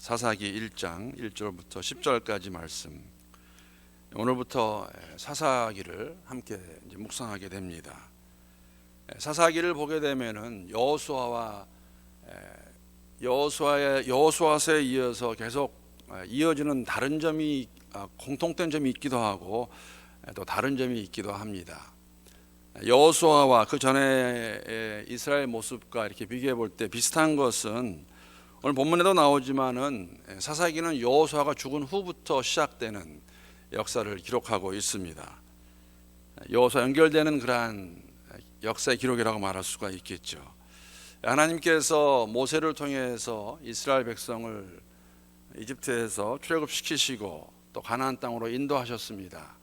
사사기 1장 1절부터 10절까지 말씀. 오늘부터 사사기를 함께 이제 묵상하게 됩니다. 사사기를 보게 되면은 여호수아서에 이어서 계속 이어지는 다른 점이 공통된 점이 있기도 하고 또 다른 점이 있기도 합니다. 여호수아와 그 전에 이스라엘 모습과 이렇게 비교해 볼 때 비슷한 것은 오늘 본문에도 나오지만은 사사기는 여호수아가 죽은 후부터 시작되는 역사를 기록하고 있습니다. 여호수아 연결되는 그러한 역사의 기록이라고 말할 수가 있겠죠. 하나님께서 모세를 통해서 이스라엘 백성을 이집트에서 출애굽시키시고 또 가나안 땅으로 인도하셨습니다.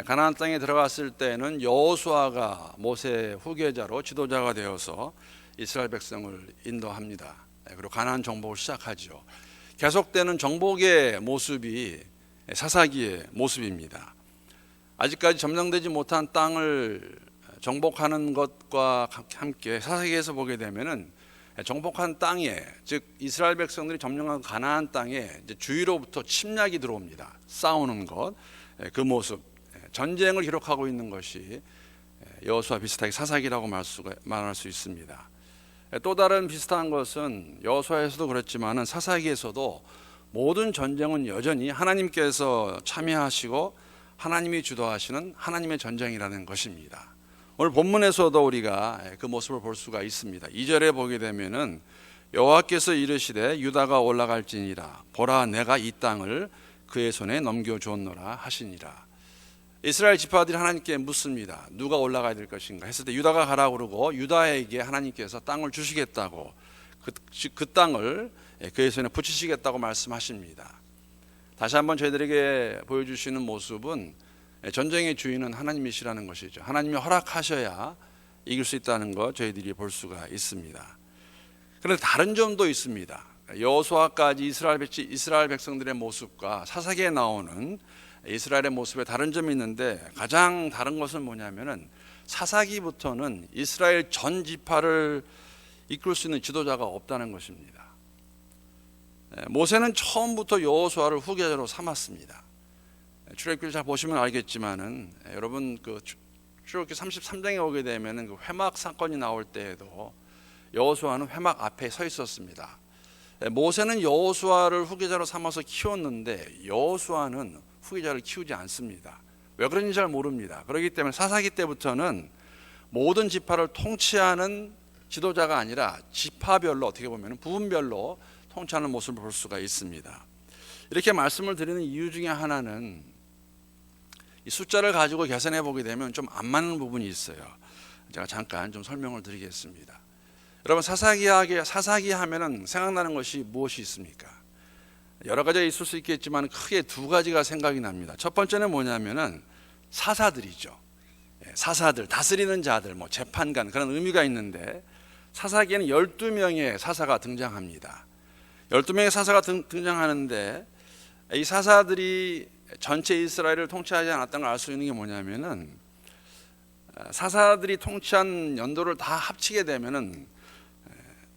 가나안 땅에 들어갔을 때는 여호수아가 모세의 후계자로 지도자가 되어서 이스라엘 백성을 인도합니다. 그리고 가나안 정복을 시작하죠. 계속되는 정복의 모습이 사사기의 모습입니다. 아직까지 점령되지 못한 땅을 정복하는 것과 함께 사사기에서 보게 되면은 정복한 땅에, 즉 이스라엘 백성들이 점령한 가나안 땅에 이제 주위로부터 침략이 들어옵니다. 싸우는 것, 그 모습, 전쟁을 기록하고 있는 것이 여호수아 비슷하게 사사기라고 말할 수 있습니다. 또 다른 비슷한 것은 여호수아에서도 그렇지만은 사사기에서도 모든 전쟁은 여전히 하나님께서 참여하시고 하나님이 주도하시는 하나님의 전쟁이라는 것입니다. 오늘 본문에서도 우리가 그 모습을 볼 수가 있습니다. 2절에 보게 되면은 여호와께서 이르시되 유다가 올라갈지니라 보라 내가 이 땅을 그의 손에 넘겨주었노라 하시니라. 이스라엘 지파들이 하나님께 묻습니다. 누가 올라가야 될 것인가 했을 때 유다가 가라고 그러고 유다에게 하나님께서 땅을 주시겠다고 그 땅을 그의 손에 붙이시겠다고 말씀하십니다. 다시 한번 저희들에게 보여주시는 모습은 전쟁의 주인은 하나님이시라는 것이죠. 하나님이 허락하셔야 이길 수 있다는 것 저희들이 볼 수가 있습니다. 그런데 다른 점도 있습니다. 여호수아까지 이스라엘 백성들의 모습과 사사기에 나오는 이스라엘의 모습에 다른 점이 있는데 가장 다른 것은 뭐냐면은 사사기부터는 이스라엘 전 지파를 이끌 수 있는 지도자가 없다는 것입니다. 모세는 처음부터 여호수아를 후계자로 삼았습니다. 출애굽기를 잘 보시면 알겠지만은 여러분 그 출애굽기 33장에 오게 되면은 그 회막 사건이 나올 때에도 여호수아는 회막 앞에 서 있었습니다. 모세는 여호수아를 후계자로 삼아서 키웠는데 여호수아는 후계자를 키우지 않습니다. 왜 그런지 잘 모릅니다. 그렇기 때문에 사사기 때부터는 모든 지파를 통치하는 지도자가 아니라 지파별로 어떻게 보면 부분별로 통치하는 모습을 볼 수가 있습니다. 이렇게 말씀을 드리는 이유 중에 하나는 이 숫자를 가지고 계산해 보게 되면 좀 안 맞는 부분이 있어요. 제가 잠깐 좀 설명을 드리겠습니다. 여러분 사사기 하면은 생각나는 것이 무엇이 있습니까? 여러 가지가 있을 수 있겠지만 크게 두 가지가 생각이 납니다. 첫 번째는 뭐냐면은 사사들이죠. 사사들, 다스리는 자들, 재판관 그런 의미가 있는데 사사기에는 12명의 사사가 등장합니다. 12명의 사사가 등장하는데 이 사사들이 전체 이스라엘을 통치하지 않았다는 걸 알 수 있는 게 뭐냐면은 사사들이 통치한 연도를 다 합치게 되면은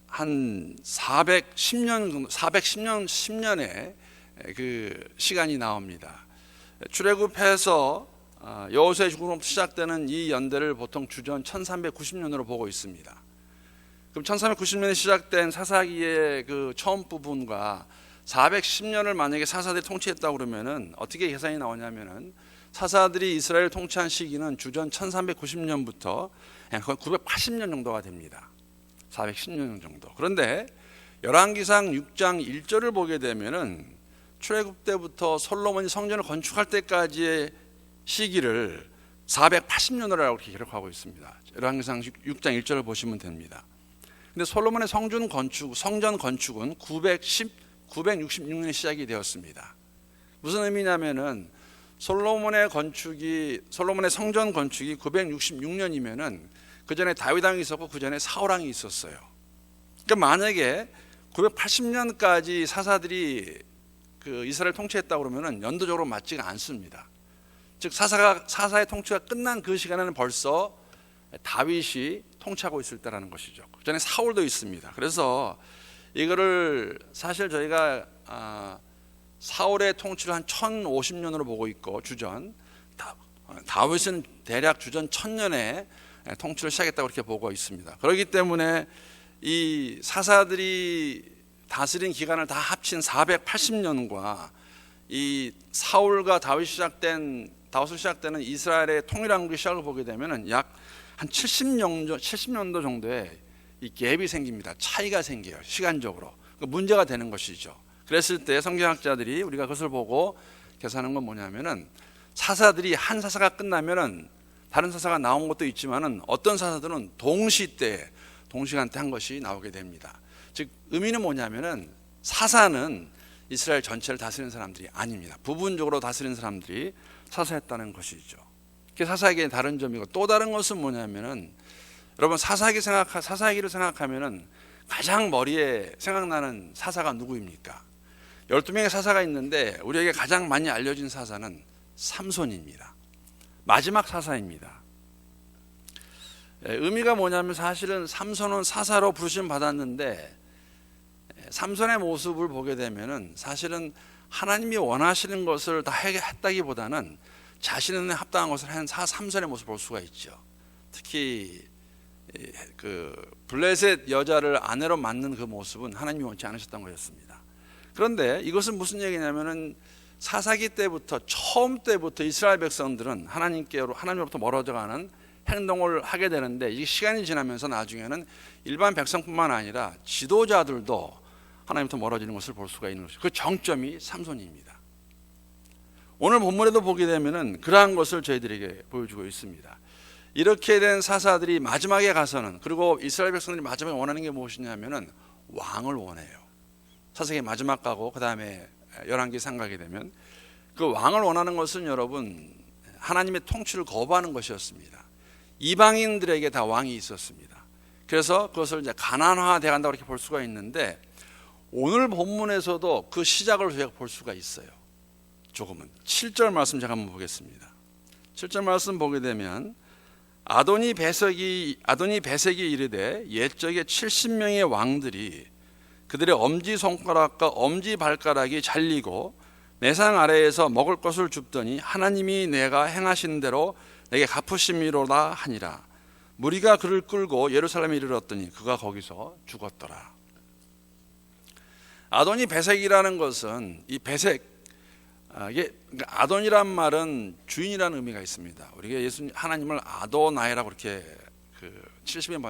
한 410년의 그 시간이 나옵니다. 출애굽해서 여호수아의 죽음으로부터 시작되는 이 연대를 보통 주전 1390년으로 보고 있습니다. 그럼 1390년에 시작된 사사기의 그 처음 부분과 410년을 만약에 사사들이 통치했다고 그러면은 어떻게 계산이 나오냐면은 사사들이 이스라엘을 통치한 시기는 주전 1390년부터 거의 980년 정도가 됩니다. 410년 정도. 그런데 열왕기상 6장 1절을 보게 되면은 출애굽 때부터 솔로몬이 성전을 건축할 때까지의 시기를 480년으로 기록하고 있습니다. 열왕기상 6장 1절을 보시면 됩니다. 근데 솔로몬의 성전 건축은 966년에 시작이 되었습니다. 무슨 의미냐면은 솔로몬의 성전 건축이 966년이면은 그 전에 다윗 왕이 있었고 그 전에 사울 왕이 있었어요. 그러니까 만약에 980년까지 사사들이 그 이스라엘 통치했다고 그러면은 연도적으로 맞지가 않습니다. 즉 사사의 통치가 끝난 그 시간에는 벌써 다윗이 통치하고 있을 때라는 것이죠. 그 전에 사울도 있습니다. 그래서 이거를 사실 저희가 사울의 통치를 한 1050년으로 보고 있고 주전, 다윗은 대략 주전 1000년에 통치를 시작했다고 그렇게 보고 있습니다. 그렇기 때문에 이 사사들이 다스린 기간을 다 합친 480년과 이 사울과 다윗이 시작되는 이스라엘의 통일왕국의 시작을 보게 되면은 약 한 70년도 정도의 이 갭이 생깁니다. 차이가 생겨요. 시간적으로. 문제가 되는 것이죠. 그랬을 때 성경학자들이 우리가 그것을 보고 계산하는 건 뭐냐면은 사사들이 한 사사가 끝나면은 다른 사사가 나온 것도 있지만은 어떤 사사들은 동시간대 한 것이 나오게 됩니다. 즉 의미는 뭐냐면은 사사는 이스라엘 전체를 다스리는 사람들이 아닙니다. 부분적으로 다스리는 사람들이 사사했다는 것이죠. 그게 사사에게 다른 점이고, 또 다른 것은 뭐냐면은 여러분 사사기를 생각하면은 가장 머리에 생각나는 사사가 누구입니까? 12명의 사사가 있는데 우리에게 가장 많이 알려진 사사는 삼손입니다. 마지막 사사입니다. 의미가 뭐냐면 사실은 삼손은 사사로 부르심 받았는데 삼손의 모습을 보게 되면은 사실은 하나님이 원하시는 것을 다 했다기보다는 자신에 합당한 것을 한 삼손의 모습을 볼 수가 있죠. 특히 그 블레셋 여자를 아내로 맞는 그 모습은 하나님이 원치 않으셨던 것이었습니다. 그런데 이것은 무슨 얘기냐면은 사사기 때부터 처음 때부터 이스라엘 백성들은 하나님으로부터 멀어져가는 행동을 하게 되는데, 이 시간이 지나면서 나중에는 일반 백성뿐만 아니라 지도자들도 하나님부터 멀어지는 것을 볼 수가 있는 것이죠. 그 정점이 삼손입니다. 오늘 본문에도 보게 되면은 그러한 것을 저희들에게 보여주고 있습니다. 이렇게 된 사사들이 마지막에 가서는, 그리고 이스라엘 백성들이 마지막에 원하는 게 무엇이냐면은 왕을 원해요. 사사기 마지막 가고 그 다음에 열왕기 상가게 되면 그 왕을 원하는 것은 여러분 하나님의 통치를 거부하는 것이었습니다. 이방인들에게 다 왕이 있었습니다. 그래서 그것을 이제 가난화돼 간다고 이렇게 볼 수가 있는데, 오늘 본문에서도 그 시작을 저희가 볼 수가 있어요. 조금은 7절 말씀 제가 한번 보겠습니다. 7절 말씀 보게 되면 아도니 베색이 이르되 옛적에 70명의 왕들이 그들의 엄지손가락과 엄지발가락이 잘리고 매상 아래에서 먹을 것을 줍더니 하나님이 내가 행하신 대로 내게 갚으심이로다 하니라. 무리가 그를 끌고 예루살렘에 이르렀더니 그가 거기서 죽었더라. 아도니 베색이라는 것은 이 베색, 이게 아돈이란 말은 주인이라는 의미가 있습니다. 우리가 하나님을 아도나이라고 이렇게 그 70인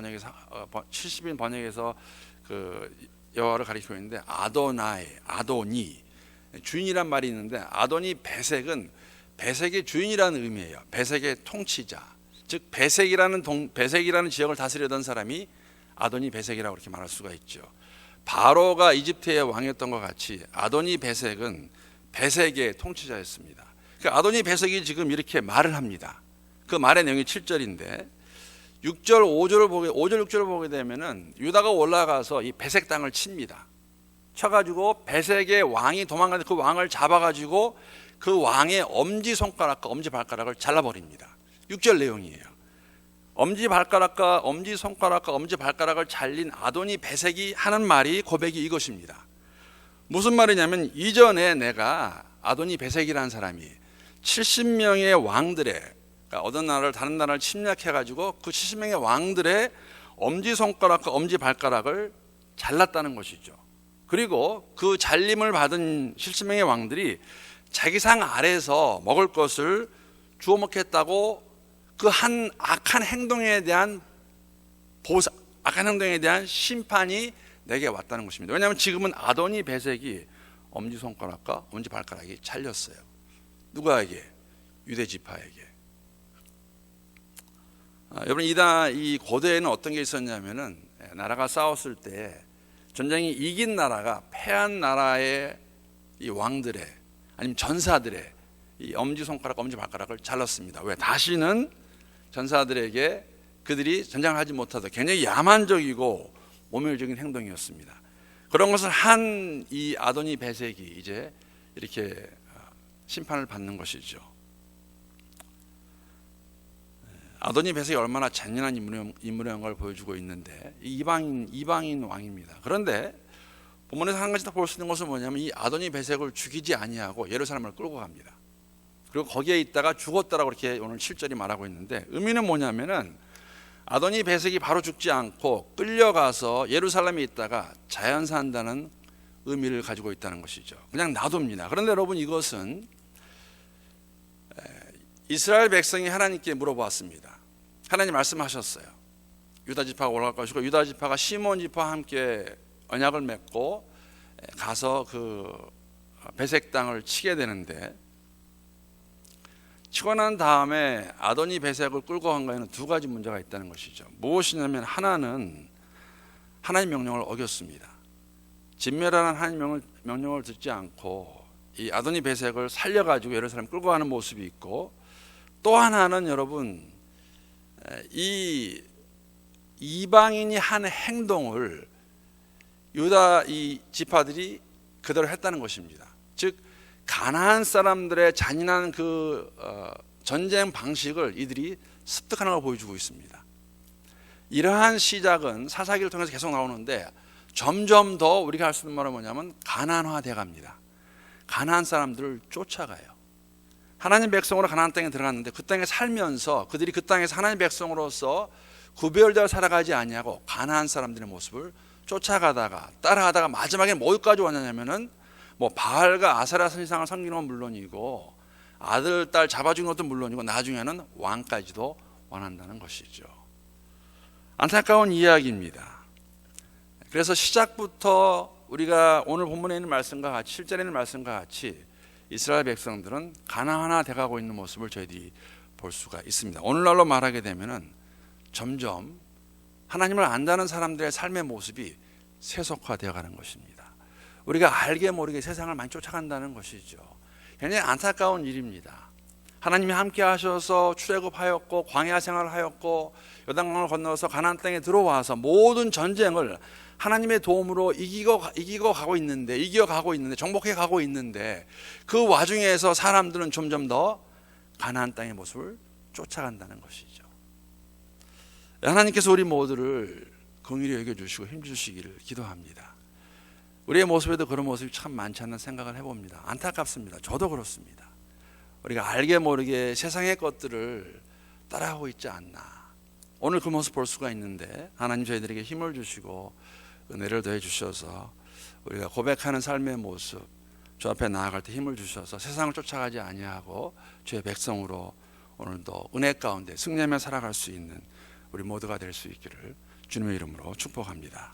번역에서 그 여호와를 가리키고 있는데, 아도니 주인이란 말이 있는데, 아도니 베색은 베색의 주인이라는 의미예요. 베색의 통치자, 즉 베색이라는 지역을 다스리던 사람이 아도니 베색이라고 그렇게 말할 수가 있죠. 바로가 이집트의 왕이었던 것 같이 아도니 베색은 베색의 통치자였습니다. 그러니까 아도니 베색이 지금 이렇게 말을 합니다. 그 말의 내용이 7절인데 5절 6절을 보게 되면은 유다가 올라가서 이 베색 땅을 칩니다. 쳐가지고 베색의 왕이 도망가는데 그 왕을 잡아가지고 그 왕의 엄지손가락과 엄지발가락을 잘라버립니다. 6절 내용이에요. 엄지손가락과 엄지발가락을 잘린 아도니 베색이 하는 말이, 고백이 이것입니다. 무슨 말이냐면, 이전에 내가 아도니 베색이라는 사람이 70명의 왕들의, 그러니까 어떤 나라를 다른 나라를 침략해가지고 그 70명의 왕들의 엄지손가락과 엄지발가락을 잘랐다는 것이죠. 그리고 그 잘림을 받은 70명의 왕들이 자기 상 아래에서 먹을 것을 주워 먹겠다고 그 한 악한 행동에 대한 악한 행동에 대한 심판이 내게 왔다는 것입니다. 왜냐하면 지금은 아도니 베색이 엄지손가락과 엄지발가락이 잘렸어요. 누구에게? 유대 지파에게. 여러분, 이 고대에는 어떤 게 있었냐면은, 나라가 싸웠을 때 전쟁이 이긴 나라가 패한 나라의 이 왕들의, 아니면 전사들의 이 엄지손가락, 엄지발가락을 잘랐습니다. 왜? 다시는 전사들에게 그들이 전쟁을 하지 못하도록. 굉장히 야만적이고 모멸적인 행동이었습니다. 그런 것을 한 이 아도니 베색이 이제 이렇게 심판을 받는 것이죠. 아도니 베색이 얼마나 잔인한 인물의 걸 보여주고 있는데, 이방인 왕입니다. 그런데 본문에서 한 가지 더 볼 수 있는 것은 뭐냐면 이 아도니 베색을 죽이지 아니하고 예루살렘을 끌고 갑니다. 그리고 거기에 있다가 죽었다라고 이렇게 오늘 7절이 말하고 있는데, 의미는 뭐냐면은 아도니 베색이 바로 죽지 않고 끌려가서 예루살렘에 있다가 자연사한다는 의미를 가지고 있다는 것이죠. 그냥 놔둡니다. 그런데 여러분, 이것은 이스라엘 백성이 하나님께 물어보았습니다. 하나님 말씀하셨어요. 유다 지파가 올라갈 것이고 유다 지파가 시몬 지파와 함께 언약을 맺고 가서 그 베색 땅을 치게 되는데, 치고 난 다음에 아도니 베색을 끌고 간 거에는 두 가지 문제가 있다는 것이죠. 무엇이냐면, 하나는 하나님 명령을 어겼습니다. 진멸하는 하나님 명령을 듣지 않고 이 아도니 베색을 살려가지고 예루살렘 끌고 가는 모습이 있고, 또 하나는 여러분, 이 이방인이 한 행동을 유다 이 지파들이 그대로 했다는 것입니다. 즉 가나안 사람들의 잔인한 그 전쟁 방식을 이들이 습득하는 걸 보여주고 있습니다. 이러한 시작은 사사기를 통해서 계속 나오는데, 점점 더 우리가 할 수 있는 말은 뭐냐면 가나안화돼 갑니다. 가나안 사람들을 쫓아가요. 하나님 백성으로 가나안 땅에 들어갔는데 그 땅에 살면서 그들이 그 땅에서 하나님 백성으로서 구별되어 살아가지 아니하고 가나안 사람들의 모습을 쫓아가다가 따라가다가 마지막에 뭐까지 왔냐면은 뭐 바알과 아세라 선지상을 섬기는 건 물론이고 아들 딸 잡아준 것도 물론이고 나중에는 왕까지도 원한다는 것이죠. 안타까운 이야기입니다. 그래서 시작부터 우리가 오늘 본문에 있는 말씀과 같이, 실전에 있는 말씀과 같이 이스라엘 백성들은 가나안화 돼가고 있는 모습을 저희들이 볼 수가 있습니다. 오늘날로 말하게 되면은 점점 하나님을 안다는 사람들의 삶의 모습이 세속화되어 가는 것입니다. 우리가 알게 모르게 세상을 많이 쫓아간다는 것이죠. 굉장히 안타까운 일입니다. 하나님이 함께 하셔서 출애굽하였고 광야 생활을 하였고 요단강을 건너서 가나안 땅에 들어와서 모든 전쟁을 하나님의 도움으로 이기고 가고 있는데, 정복해 가고 있는데, 그 와중에서 사람들은 점점 더 가나안 땅의 모습을 쫓아간다는 것이죠. 하나님께서 우리 모두를 긍휼히 여겨주시고 힘주시기를 기도합니다. 우리의 모습에도 그런 모습이 참 많지 않는 생각을 해봅니다. 안타깝습니다. 저도 그렇습니다. 우리가 알게 모르게 세상의 것들을 따라하고 있지 않나. 오늘 그 모습 볼 수가 있는데, 하나님 저희들에게 힘을 주시고 은혜를 더해 주셔서 우리가 고백하는 삶의 모습, 주 앞에 나아갈 때 힘을 주셔서 세상을 쫓아가지 아니하고 주의 백성으로 오늘도 은혜 가운데 승리하며 살아갈 수 있는 우리 모두가 될 수 있기를 주님의 이름으로 축복합니다.